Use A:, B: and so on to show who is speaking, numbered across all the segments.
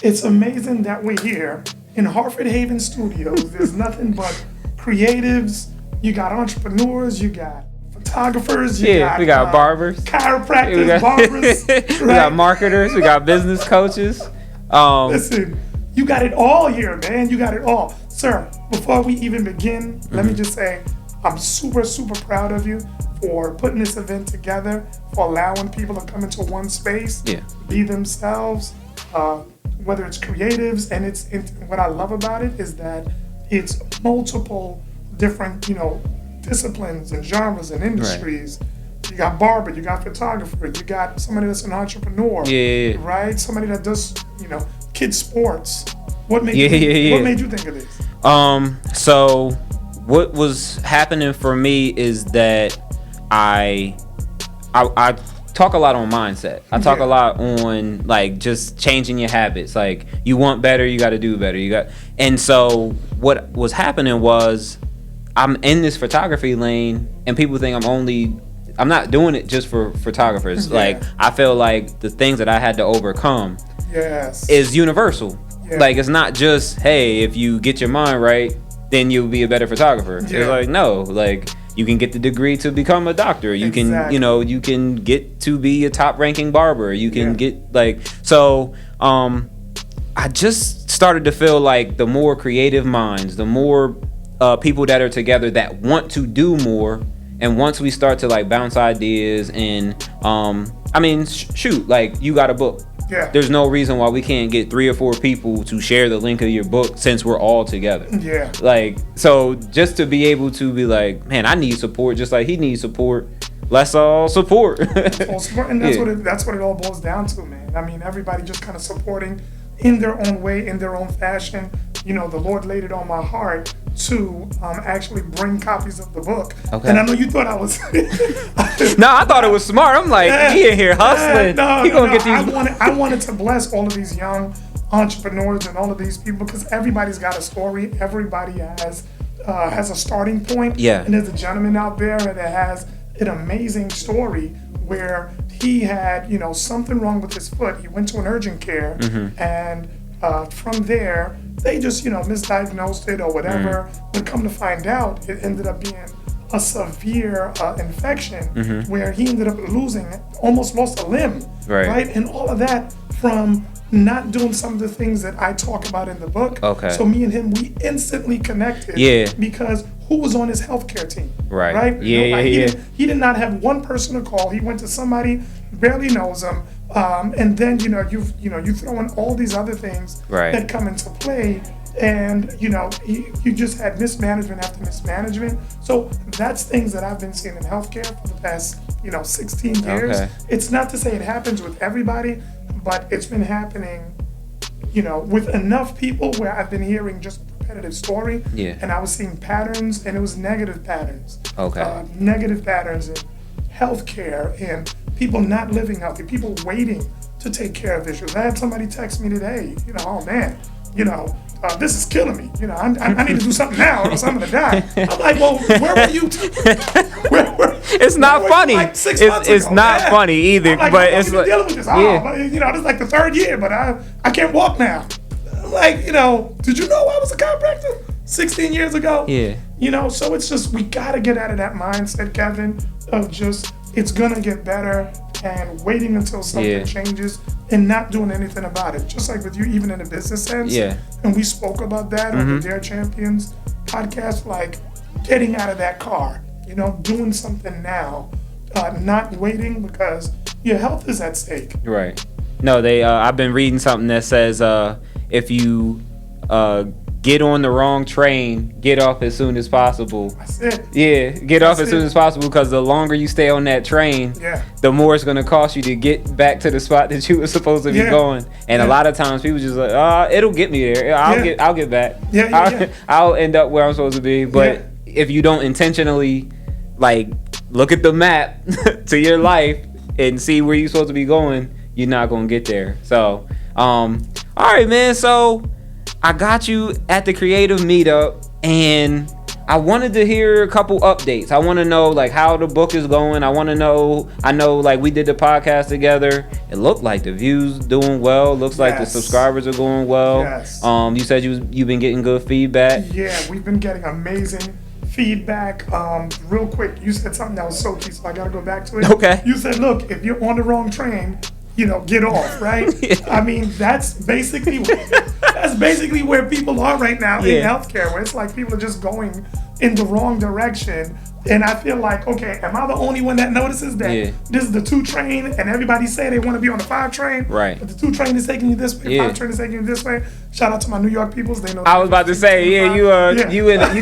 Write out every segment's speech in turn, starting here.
A: it's amazing that we're here in Hartford Haven Studios. There's nothing but creatives. You got entrepreneurs. You got photographers.
B: We got barbers,
A: chiropractors, barbers.
B: We got marketers. We got business coaches.
A: Listen, you got it all here, man. You got it all. Sir, before we even begin, let me just say I'm super, super proud of you for putting this event together, for allowing people to come into one space, be themselves, whether it's creatives. And what I love about it is that it's multiple different, disciplines and genres and industries. Right. You got barber, you got photographer, you got somebody that's an entrepreneur, right? Somebody that does, kids sports. What made What made you think of this?
B: So what was happening for me is that I talk a lot on mindset. I talk a lot on like just changing your habits. Like you want better, you got to do better. And so what was happening was I'm in this photography lane, and people think I'm not doing it just for photographers. Like I feel like the things that I had to overcome is universal. Like it's not just, hey, if you get your mind right, then you'll be a better photographer. It's like, no, like you can get the degree to become a doctor. You can, you can get to be a top ranking barber. You can get so I just started to feel like the more creative minds, the more people that are together that want to do more. And once we start to like bounce ideas and shoot, like you got a book. Yeah. There's no reason why we can't get 3 or 4 people to share the link of your book since we're all together. Yeah. Like, so just to be able to be like, man, I need support just like he needs support. Let's all support.
A: And that's what it all boils down to, man. I mean, everybody just kind of supporting in their own way, in their own fashion. The Lord laid it on my heart to actually bring copies of the book. Okay. And I know you thought I was...
B: No, I thought it was smart. I'm like, he in here hustling. Get these...
A: I wanted to bless all of these young entrepreneurs and all of these people because everybody's got a story. Everybody has a starting point. Yeah. And there's a gentleman out there that has an amazing story where he had, something wrong with his foot. He went to an urgent care and from there, they just, misdiagnosed it or whatever. But come to find out, it ended up being a severe infection where he ended up almost lost a limb, right? And all of that from not doing some of the things that I talk about in the book. Okay. So me and him, we instantly connected. Yeah. Because who was on his healthcare team? Right. He did not have one person to call. He went to somebody barely knows him. And then you throw in all these other things that come into play, and you just had mismanagement after mismanagement. So that's things that I've been seeing in healthcare for the past 16 years. Okay. It's not to say it happens with everybody, but it's been happening with enough people where I've been hearing just a repetitive story, and I was seeing patterns, and it was negative patterns. Okay. Negative patterns in healthcare and people not living healthy, people waiting to take care of issues. I had somebody text me today, oh man, this is killing me. I need to do something now or else I'm gonna die. I'm like, well, where were you?
B: It's not funny.
A: Like 6 months ago.
B: It's not funny either.
A: Like,
B: but it's
A: like dealing with this. This is like the 3rd year, but I can't walk now. I'm like, did you know I was a chiropractor 16 years ago? Yeah. So it's just we gotta get out of that mindset, Kevin, of just it's gonna get better and waiting until something changes and not doing anything about it. Just like with you, even in a business sense. Yeah. And we spoke about that on the Dare Champions podcast, like getting out of that car, doing something now, not waiting because your health is at stake.
B: Right. No, I've been reading something that says if you get on the wrong train, get off as soon as possible.
A: That's it.
B: Yeah, get off as soon as possible because the longer you stay on that train, the more it's going to cost you to get back to the spot that you were supposed to be going. And a lot of times people just like, it'll get me there. I'll get back. I'll end up where I'm supposed to be. But if you don't intentionally look at the map to your life and see where you're supposed to be going, you're not going to get there. So, all right, man. So I got you at the creative meetup, and I wanted to hear a couple updates. I want to know like how the book is going. I know like we did the podcast together. It looked like the views doing well. Looks like the subscribers are going well.
A: Yes.
B: You said you've been getting good feedback.
A: Yeah, we've been getting amazing feedback. Real quick, you said something that was so key, so I gotta go back to it.
B: Okay.
A: You said, look, if you're on the wrong train, get off, right? Yeah. I mean, that's basically where people are right now in healthcare, where it's like people are just going in the wrong direction. And I feel like, okay, am I the only one that notices that this is the 2 train and everybody say they want to be on the 5 train?
B: Right.
A: But the 2 train is taking you this way, 5 train is taking you this way. Shout out to my New York peoples. They know.
B: I was about to say, you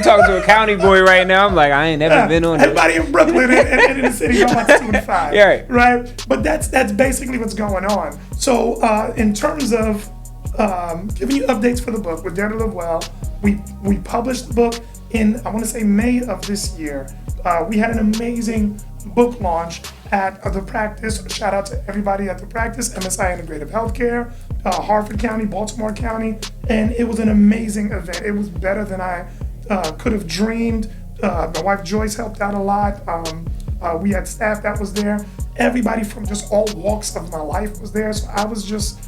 B: talking to a county boy right now. I'm like, I ain't never been on
A: everybody in Brooklyn and in the city going like 2 and 5.
B: Yeah.
A: Right. But that's basically what's going on. So in terms of giving you updates for the book, with Dare to Live Well, we published the book in, I want to say, May of this year. We had an amazing book launch at The Practice. Shout out to everybody at The Practice, MSI Integrative Healthcare, Harford County, Baltimore County, and it was an amazing event. It was better than I could have dreamed. My wife Joyce helped out a lot. We had staff that was there. Everybody from just all walks of my life was there, so I was just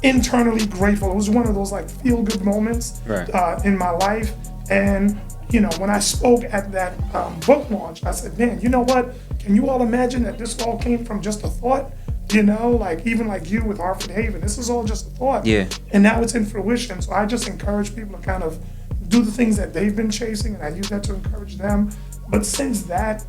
A: internally grateful. It was one of those like feel-good moments in my life. And when I spoke at that book launch, I said, man, you know what? Can you all imagine that this all came from just a thought? Like even like you with Harford Haven, this is all just a thought. Yeah. And now it's in fruition. So I just encourage people to kind of do the things that they've been chasing, and I use that to encourage them. But since that,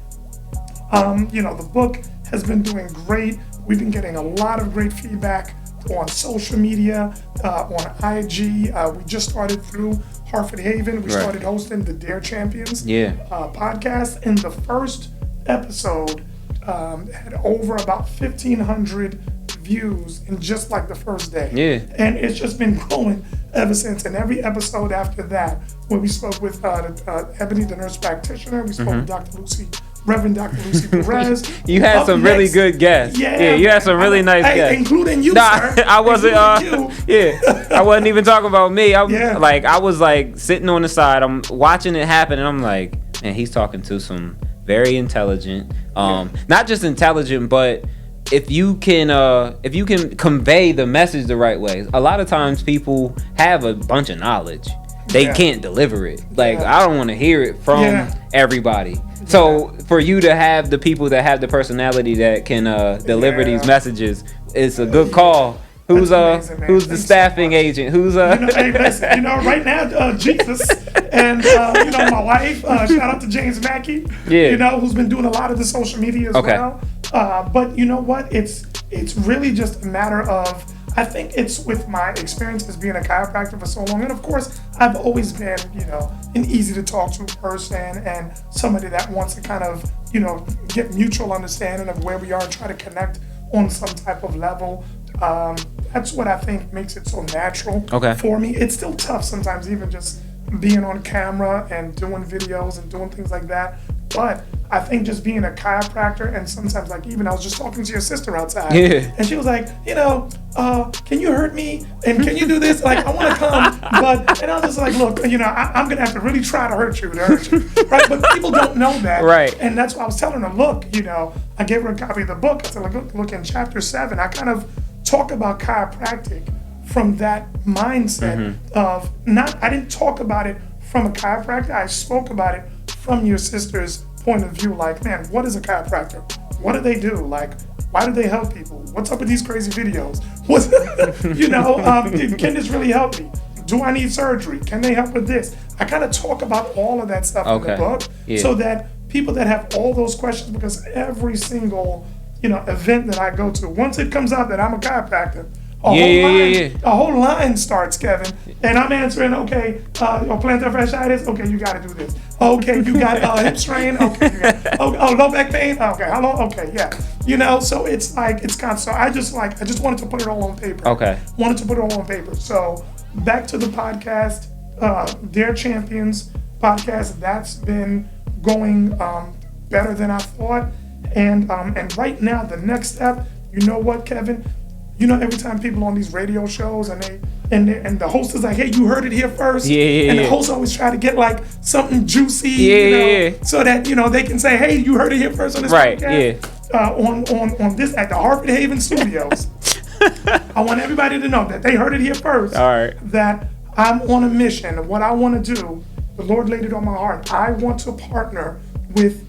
A: the book has been doing great. We've been getting a lot of great feedback on social media, on IG. We just started through Harford Haven. We started hosting the Dare Champions podcast, and the first episode had over about 1,500 views in just like the first day. Yeah. And it's just been growing ever since. And every episode after that, when we spoke with Ebony, the nurse practitioner, we spoke with Reverend Dr. Lucy Perez.
B: You had some really good guests. Yeah, you had some really nice guests.
A: Including you, sir.
B: I wasn't, I wasn't even talking about me. I was like sitting on the side, I'm watching it happen, and I'm like, man, he's talking to some very intelligent, not just intelligent, but if you can convey the message the right way. A lot of times people have a bunch of knowledge. They can't deliver it. Like, I don't want to hear it from everybody. So for you to have the people that have the personality that can deliver these messages, it's a good call. Who's the staffing agent? Who's
A: Hey, listen, right now, Jesus and my wife. Shout out to James Mackey. Who's been doing a lot of the social media as well. But you know what? It's really just a matter of, I think it's with my experience as being a chiropractor for so long, and of course, I've always been, an easy to talk to person and somebody that wants to kind of, get mutual understanding of where we are and try to connect on some type of level. That's what I think makes it so natural for me. It's still tough sometimes, even just being on camera and doing videos and doing things like that. But I think just being a chiropractor, and sometimes like even I was just talking to your sister outside, and she was like, can you hurt me? And can you do this? Like, I want to come, and I was just like, look, I'm gonna have to really try to hurt you, right? But people don't know that, right? And that's why I was telling her, look, I gave her a copy of the book. I said, like, look in chapter 7, I kind of talk about chiropractic from that mindset of I didn't talk about it from a chiropractor. I spoke about it from your sister's point of view, like, man, what is a chiropractor? What do they do? Like, why do they help people? What's up with these crazy videos? Can this really help me? Do I need surgery? Can they help with this? I kind of talk about all of that stuff in the book, so that people that have all those questions, because every single event that I go to, once it comes out that I'm a chiropractor, a whole line starts, Kevin, and I'm answering, plantar fasciitis, okay, you got to do this. Okay, you got hip strain, okay, you got, low back pain, okay, how long, okay, so it's like, it's constant. So I just wanted to put it all on paper. Wanted to put it all on paper. So back to the podcast, Dare Champions podcast, that's been going better than I thought. And right now, the next step, you know what, Kevin? Every time people on these radio shows and and the host is like, hey, you heard it here first. And the host always try to get like something juicy, so that, they can say, hey, you heard it here first on this podcast. On this at the Harvard Haven Studios. I want everybody to know that they heard it here first.
B: All right.
A: That I'm on a mission. What I want to do, the Lord laid it on my heart. I want to partner with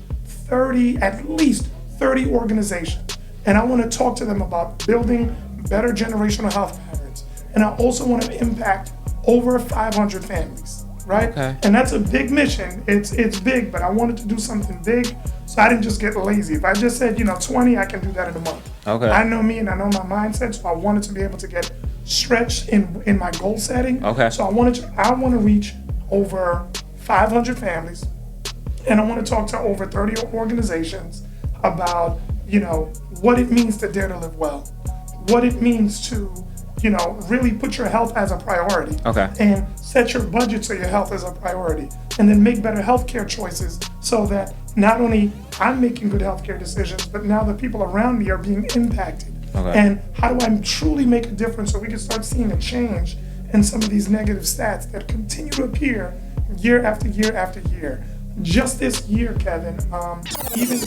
A: at least 30 organizations. And I want to talk to them about building better generational health patterns. And I also want to impact over 500 families, right?
B: Okay.
A: And that's a big mission. It's big, but I wanted to do something big, so I didn't just get lazy. If I just said, 20, I can do that in a month.
B: Okay.
A: I know me and I know my mindset, so I wanted to be able to get stretched in my goal setting.
B: Okay.
A: So I want to reach over 500 families, and I want to talk to over 30 organizations about, what it means to dare to live well, what it means to, really put your health as a priority.
B: Okay.
A: And set your budget so your health is a priority, and then make better healthcare choices so that not only I'm making good healthcare decisions, but now the people around me are being impacted.
B: Okay.
A: And how do I truly make a difference so we can start seeing a change in some of these negative stats that continue to appear year after year after year. Just this year, Kevin, even